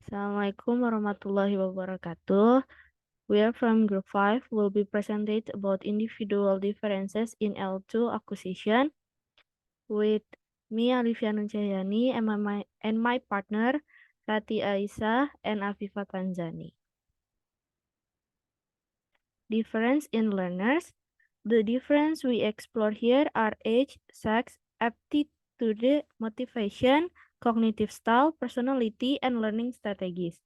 Assalamualaikum warahmatullahi wabarakatuh. We are from Group 5. Will be presented about individual differences in L2 acquisition with me, Alivia Nunjayani, and my partner, Rati Aisyah and Afifa Tanzani. Difference in learners. The difference we explore here are age, sex, aptitude, motivation, cognitive style, personality, and learning strategies.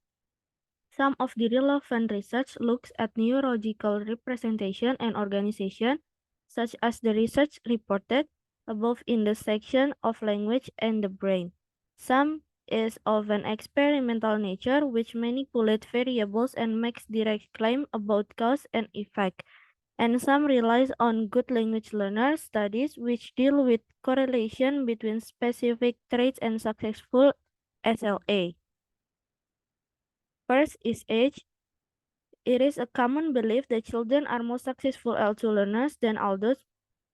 Some of the relevant research looks at neurological representation and organization, such as the research reported above in the section of language and the brain. Some is of an experimental nature which manipulate variables and makes direct claim about cause and effect. And some relies on good language learner studies which deal with correlation between specific traits and successful SLA. First is age. It is a common belief that children are more successful L2 learners than adults,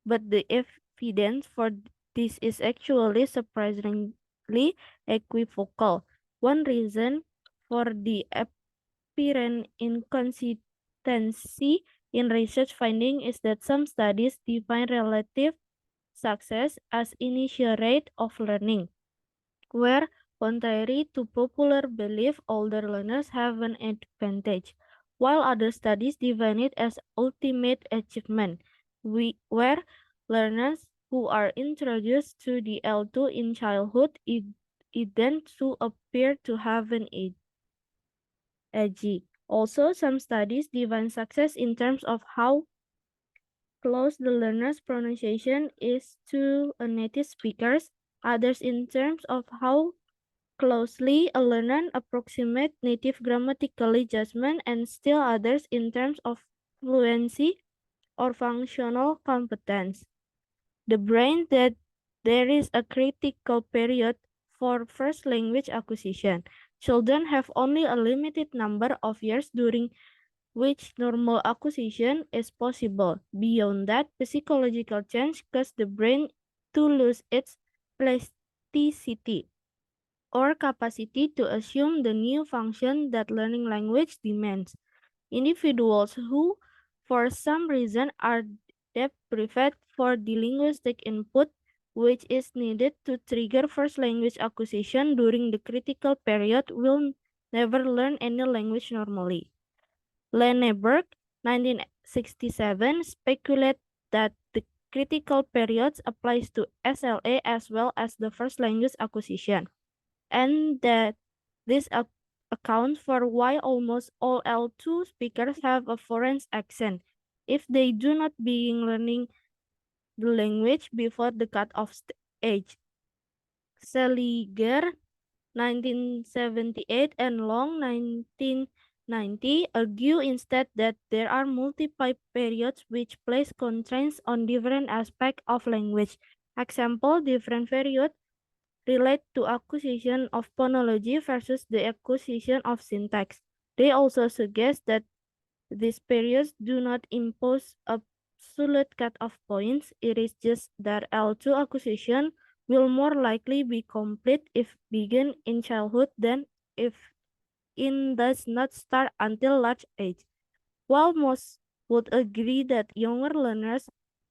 but the evidence for this is actually surprisingly equivocal. One reason for the apparent inconsistency in research finding is that some studies define relative success as initial rate of learning, where, contrary to popular belief, older learners have an advantage, while other studies define it as ultimate achievement, where learners who are introduced to the L2 in childhood tend to appear to have an edgy. Also, some studies define success in terms of how close the learner's pronunciation is to a native speaker's, others in terms of how closely a learner approximate native grammatical judgment, and still others in terms of fluency or functional competence. The brain that there is a critical period for first language acquisition. Children have only a limited number of years during which normal acquisition is possible. Beyond that, psychological change causes the brain to lose its plasticity, or capacity to assume the new function that learning language demands. Individuals who, for some reason, are deprived for the linguistic input which is needed to trigger first language acquisition during the critical period will never learn any language normally. Lenneberg, 1967, speculated that the critical periods applies to SLA as well as the first language acquisition, and that this accounts for why almost all L2 speakers have a foreign accent if they do not begin learning the language before the cut-off age. Seliger, 1978, and Long, 1990, argue instead that there are multiple periods which place constraints on different aspects of language. Example, different periods relate to acquisition of phonology versus the acquisition of syntax. They also suggest that these periods do not impose absolute cut-off points. It is just that L2 acquisition will more likely be complete if begin in childhood than if it does not start until large age. While most would agree that younger learners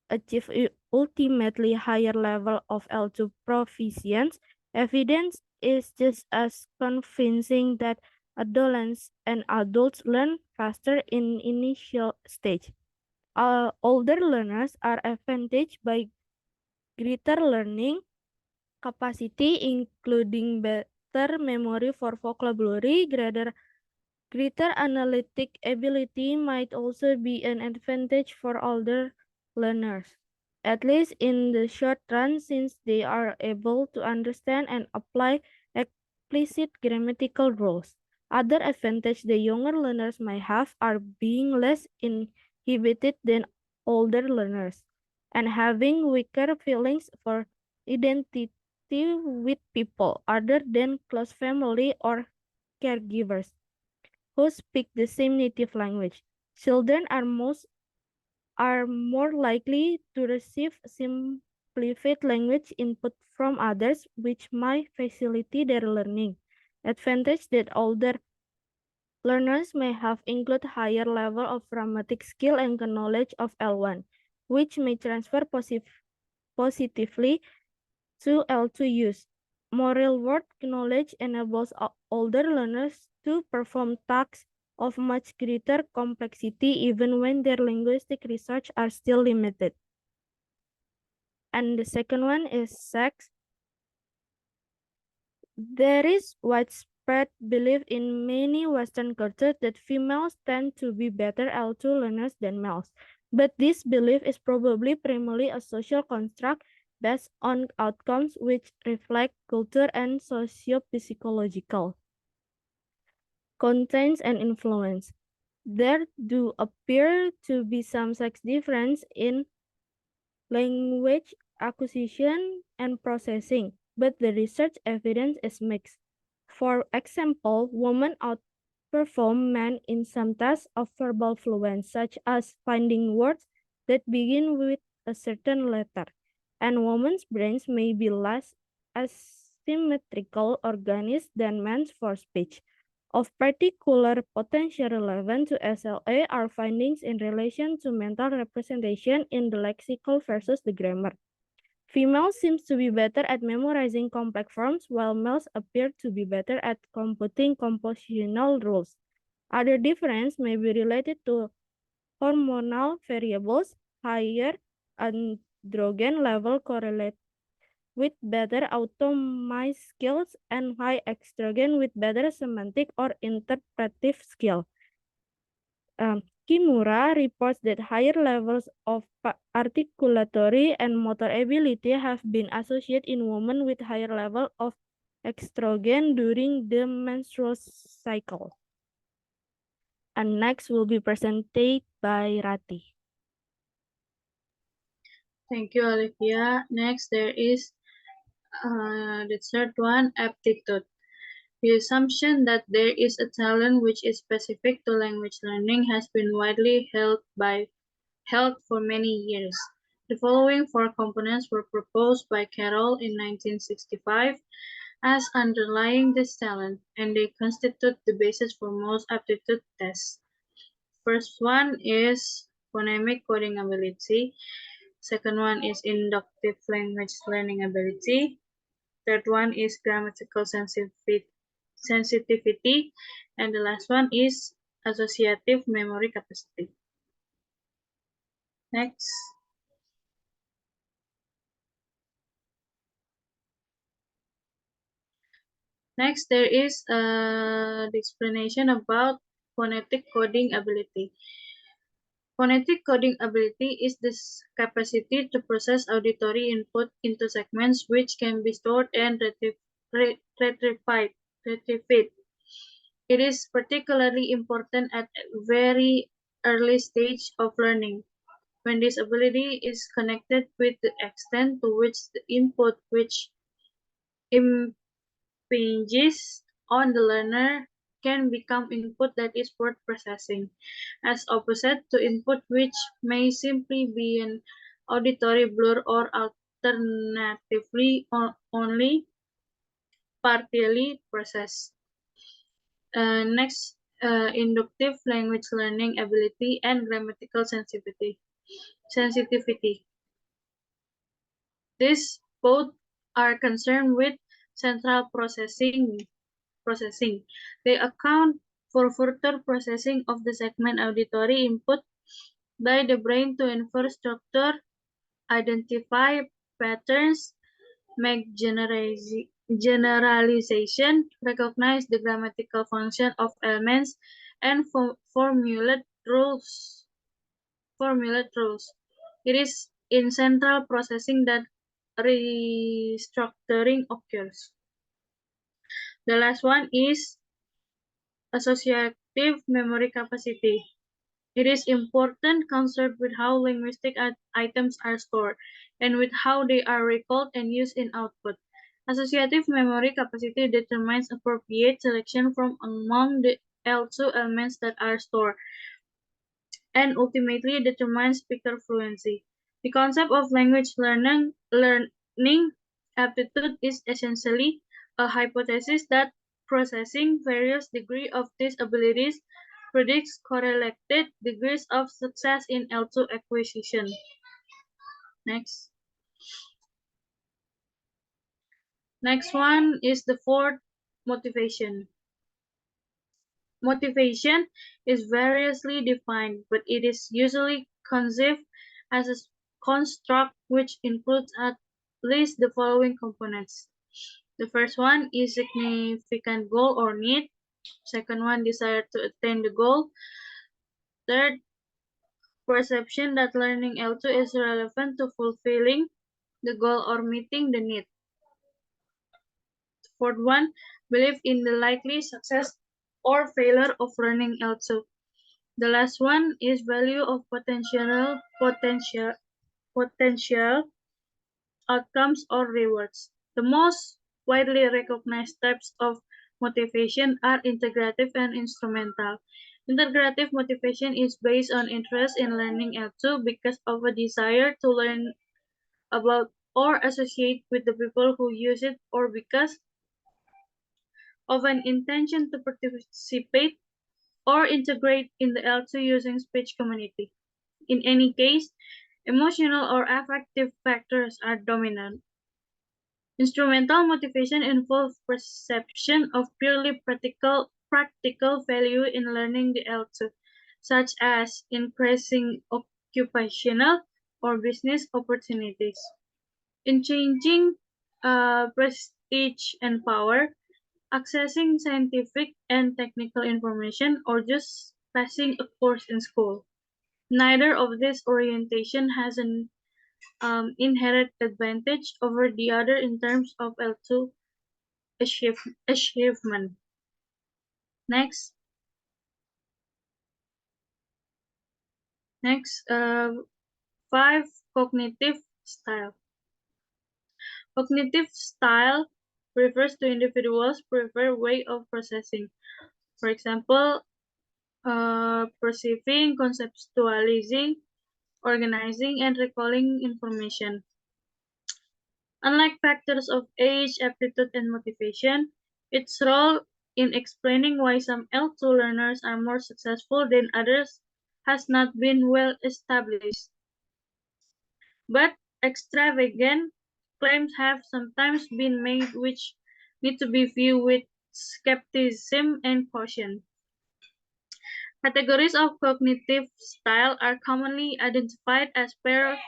achieve ultimately higher level of L2 proficiency, evidence is just as convincing that adolescents and adults learn faster in initial stage. Older learners are advantaged by greater learning capacity, including better memory for vocabulary. Greater analytic ability might also be an advantage for older learners, at least in the short run, since they are able to understand and apply explicit grammatical rules. Other advantage the younger learners might have are being less inhibited than older learners and having weaker feelings for identity with people other than close family or caregivers who speak the same native language. Children are more likely to receive simplified language input from others, which might facilitate their learning. Advantage that older learners may have include higher level of grammatic skill and knowledge of L1, which may transfer positively to L2 use. More real-world knowledge enables older learners to perform tasks of much greater complexity even when their linguistic research are still limited. And the second one is sex. There is widespread belief in many Western cultures that females tend to be better L2 learners than males. But this belief is probably primarily a social construct based on outcomes which reflect culture and socio-psychological constraints and influence. There do appear to be some sex difference in language acquisition and processing, but the research evidence is mixed. For example, women outperform men in some tests of verbal fluency, such as finding words that begin with a certain letter, and women's brains may be less asymmetrical organisms than men's for speech. Of particular potential relevance to SLA are findings in relation to mental representation in the lexical versus the grammar. Females seem to be better at memorizing complex forms, while males appear to be better at computing compositional rules. Other difference may be related to hormonal variables. Higher androgen level correlate with better autonomized skills and high estrogen with better semantic or interpretive skill. Kimura reports that higher levels of articulatory and motor ability have been associated in women with higher level of estrogen during the menstrual cycle. And next will be presented by Rati. Thank you, Olivia. Next, there is the third one, aptitude. The assumption that there is a talent which is specific to language learning has been widely held for many years. The following four components were proposed by Carroll in 1965 as underlying this talent, and they constitute the basis for most aptitude tests. First one is phonemic coding ability. Second one is inductive language learning ability. Third one is grammatical sensitivity. And the last one is associative memory capacity. Next. Next, there is the explanation about phonetic coding ability. Phonetic coding ability is this capacity to process auditory input into segments which can be stored and retrieved. It is particularly important at a very early stage of learning, when this ability is connected with the extent to which the input which impinges on the learner can become input that is worth processing, as opposite to input which may simply be an auditory blur or alternatively only partially processed. Next, inductive language learning ability and grammatical sensitivity. These both are concerned with central processing. They account for further processing of the segment auditory input by the brain to infer structure, identify patterns, make generalization, recognize the grammatical function of elements, and formulate rules. It is in central processing that restructuring occurs. The last one is associative memory capacity. It is important concerned with how linguistic items are stored and with how they are recalled and used in output. Associative memory capacity determines appropriate selection from among the L2 elements that are stored and ultimately determines speaker fluency. The concept of language learning aptitude is essentially a hypothesis that processing various degree of these abilities predicts correlated degrees of success in L2 acquisition. Next. Next one is the fourth, motivation. Motivation is variously defined, but it is usually conceived as a construct which includes at least the following components. The first one is significant goal or need. Second one, desire to attain the goal. Third, perception that learning L2 is relevant to fulfilling the goal or meeting the need. Fourth one, belief in the likely success or failure of learning L2. The last one is value of potential outcomes or rewards. The most widely recognized types of motivation are integrative and instrumental. Integrative motivation is based on interest in learning L2 because of a desire to learn about or associate with the people who use it, or because of an intention to participate or integrate in the L2 using speech community. In any case, emotional or affective factors are dominant. Instrumental motivation involves perception of purely practical value in learning the L2, such as increasing occupational or business opportunities. In changing prestige and power, accessing scientific and technical information, or just passing a course in school. Neither of these orientation has an inherent advantage over the other in terms of L2 achievement. Next, next, 5, cognitive style. Cognitive style refers to individuals' preferred way of processing. For example, perceiving, conceptualizing, organizing, and recalling information. Unlike factors of age, aptitude, and motivation, its role in explaining why some L2 learners are more successful than others has not been well established. But extravagant claims have sometimes been made which need to be viewed with skepticism and caution. Categories of cognitive style are commonly identified as pairs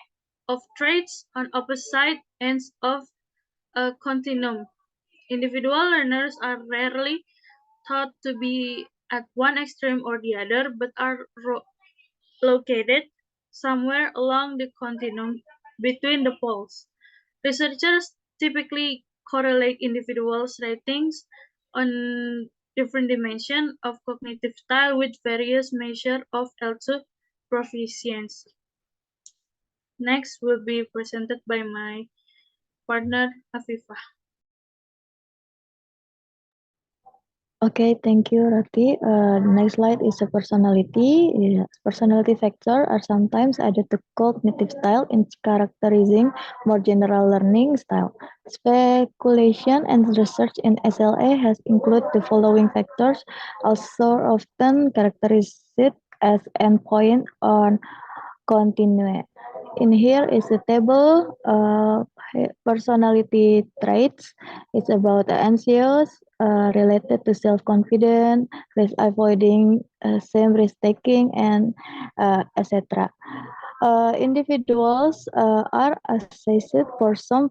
of traits on opposite ends of a continuum. Individual learners are rarely thought to be at one extreme or the other, but are located somewhere along the continuum between the poles. Researchers typically correlate individuals' ratings on different dimensions of cognitive style with various measures of L2 proficiency. Next will be presented by my partner Afifa. Okay, thank you, Rati. Next slide is a personality. Personality factors are sometimes added to cognitive style in characterizing more general learning style. Speculation and research in SLA has included the following factors, also often characterized as endpoint on continue. In here is a table, personality traits. It's about anxious, related to self-confidence, risk avoiding, same risk taking, and etc. Individuals are assessed for some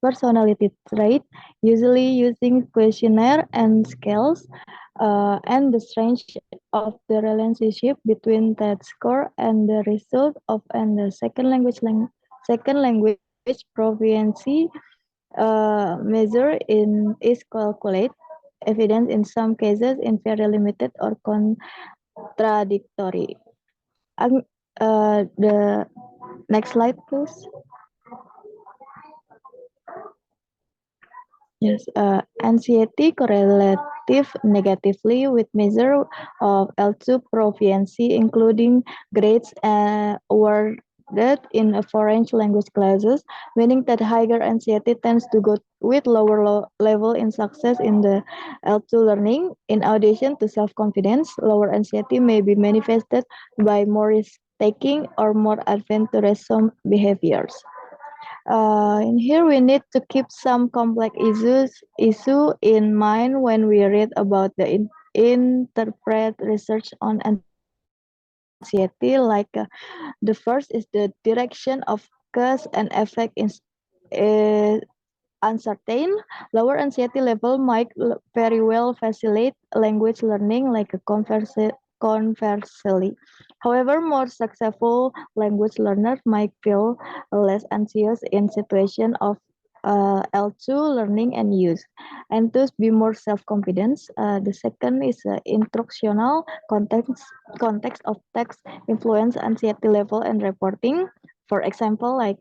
personality trait, usually using questionnaire and scales, and the strength of the relationship between that score and the result of and the second language proficiency measure in is calculated. Evidence in some cases in very limited or contradictory. The next slide, please. Yes, anxiety correlative negatively with measure of L2 proficiency, including grades or that in foreign language classes, meaning that higher anxiety tends to go with lower level in success in the L2 learning. In addition to self-confidence, lower anxiety may be manifested by more risk-taking or more adventurous behaviors. In here, we need to keep some complex issue in mind when we read about the interpret research on anxiety. The first is the direction of cause and effect is uncertain. Lower anxiety level might very well facilitate language learning, like a conversely. However, more successful language learners might feel less anxious in situation of L2 learning and use, and thus be more self-confident. The second is instructional context of text influence anxiety level and reporting. For example, like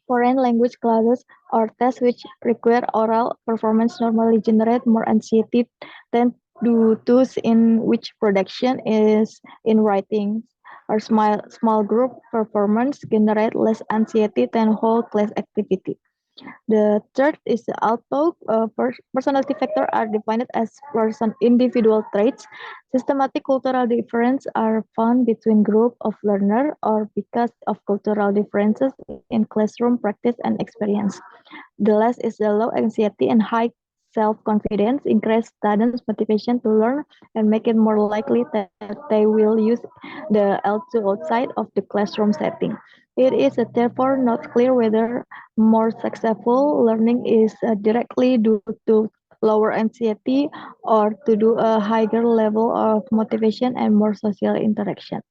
foreign language classes or tests which require oral performance normally generate more anxiety than do those in which production is in writing. Or small group performance generate less anxiety than whole class activity. The third is the personality factor are defined as individual traits. Systematic cultural difference are found between group of learner or because of cultural differences in classroom practice and experience. The last is the low anxiety and high self-confidence increase students' motivation to learn and make it more likely that they will use the L2 outside of the classroom setting. It is therefore not clear whether more successful learning is directly due to lower anxiety or to do a higher level of motivation and more social interaction.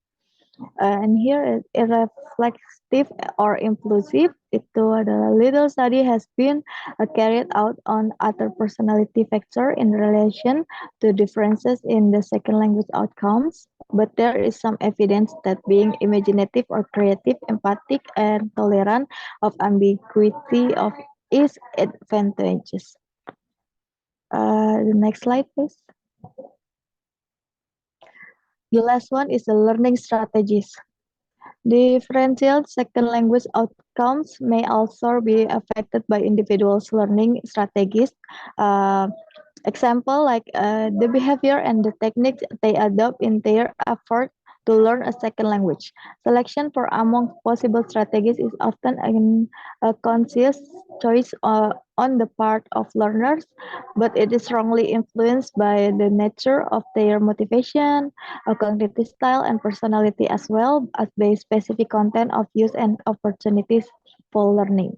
And here is reflective or impulsive. Itu adalah little study has been carried out on other personality factor in relation to differences in the second language outcomes. But there is some evidence that being imaginative or creative, empathic, and tolerant of ambiguity of is advantageous. The next slide, please. The last one is the learning strategies. Differential second language outcomes may also be affected by individuals' learning strategies. Uh, Example like the behavior and the techniques they adopt in their effort to learn a second language. Selection for among possible strategies is often a conscious choice on the part of learners, but it is strongly influenced by the nature of their motivation, cognitive style, and personality as well as by specific content of use and opportunities for learning.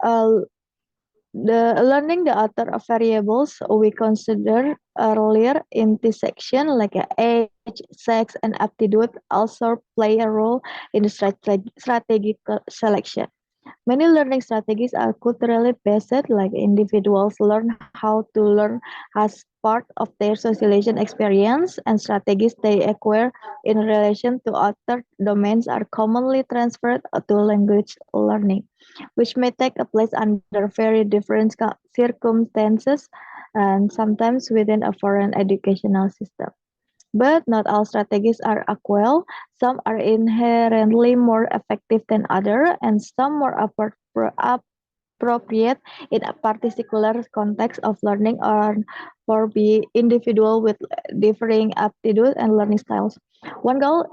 Uh, the learning the other variables we considered earlier in this section, like age, sex, and aptitude, also play a role in the strategic selection. Many learning strategies are culturally based, like individuals learn how to learn as part of their socialization experience, and strategies they acquire in relation to other domains are commonly transferred to language learning, which may take place under very different circumstances and sometimes within a foreign educational system. But not all strategies are equal. Some are inherently more effective than others, and some more appropriate in a particular context of learning or for be individual with differing aptitude and learning styles. One goal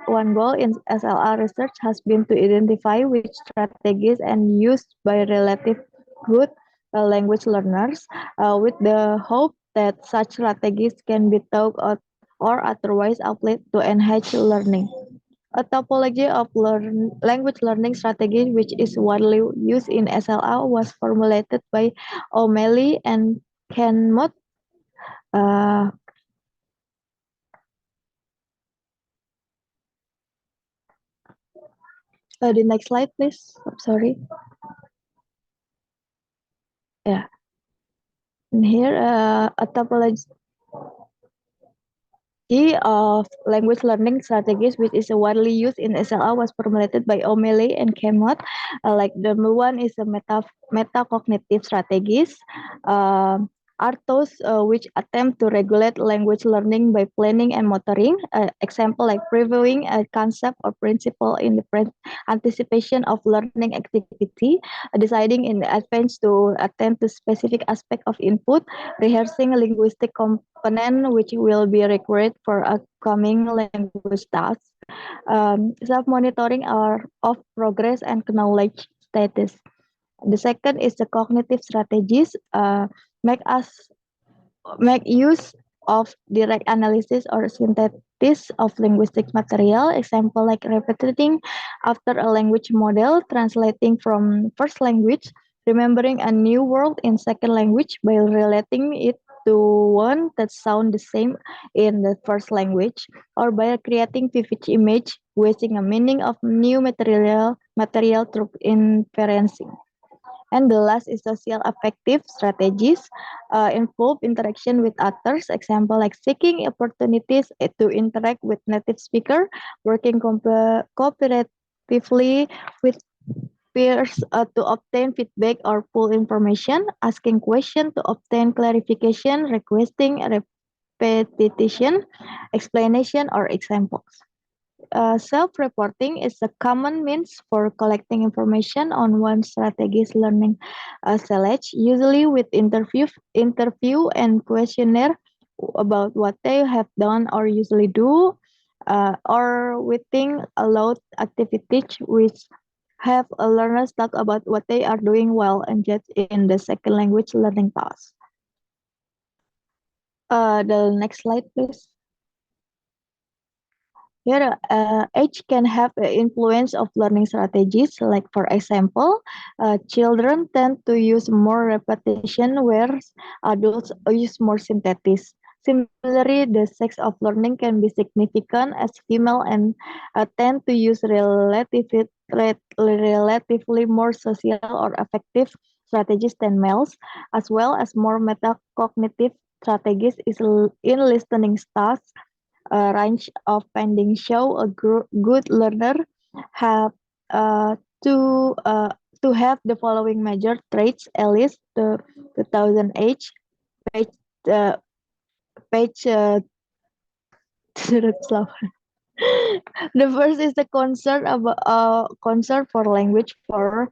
in SLR research has been to identify which strategies and used by relative good language learners, with the hope that such strategies can be taught or otherwise applied to enhance learning. A topology of language learning strategy, which is widely used in SLR, was formulated by O'Malley and Kenmott. Uh, the next slide, please. I'm sorry. Yeah. And here, a topology of language learning strategies, which is widely used in SLR, was formulated by O'Malley and Kenmott. Like the one is the metacognitive strategies. are those which attempt to regulate language learning by planning and motoring. Example like previewing a concept or principle in the anticipation of learning activity, deciding in advance to attend to specific aspect of input, rehearsing linguistic component which will be required for upcoming language tasks, self-monitoring of progress and knowledge status. The second is the cognitive strategies. Make us make use of direct analysis or synthesis of linguistic material. Example like repeating after a language model, translating from first language, remembering a new word in second language by relating it to one that sound the same in the first language, or by creating vivid image using a meaning of new material through inferencing. And the last is social affective strategies, involve interaction with others. Example like seeking opportunities to interact with native speaker, working cooperatively with peers to obtain feedback or pull information, asking questions to obtain clarification, requesting repetition, explanation, or examples. Self-reporting is a common means for collecting information on one's strategies learning stage, usually with interview and questionnaire about what they have done or usually do, or within allowed activities which have learners talk about what they are doing well engaged in the second language learning task. The next slide, please. Here, age can have an influence of learning strategies. Like for example, children tend to use more repetition, whereas adults use more synthesis. Similarly, the sex of learning can be significant as female and tend to use relatively more social or effective strategies than males, as well as more metacognitive strategies in listening tasks. A range of findings show a good learner have to have the following major traits, at least the 2008 page uh, page 108. The first is the concern for language form,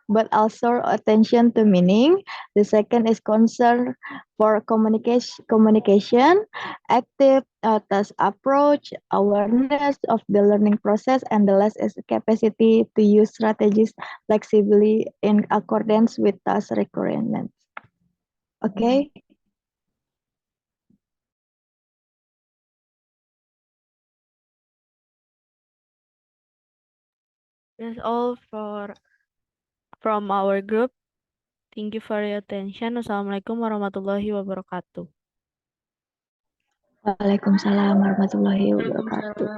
but also attention to meaning. The second is concern for communication, active task approach, awareness of the learning process, and the last is capacity to use strategies flexibly in accordance with task requirements. Okay. That's all from our group. Thank you for your attention. Wassalamualaikum warahmatullahi wabarakatuh. Waalaikumsalam warahmatullahi wabarakatuh.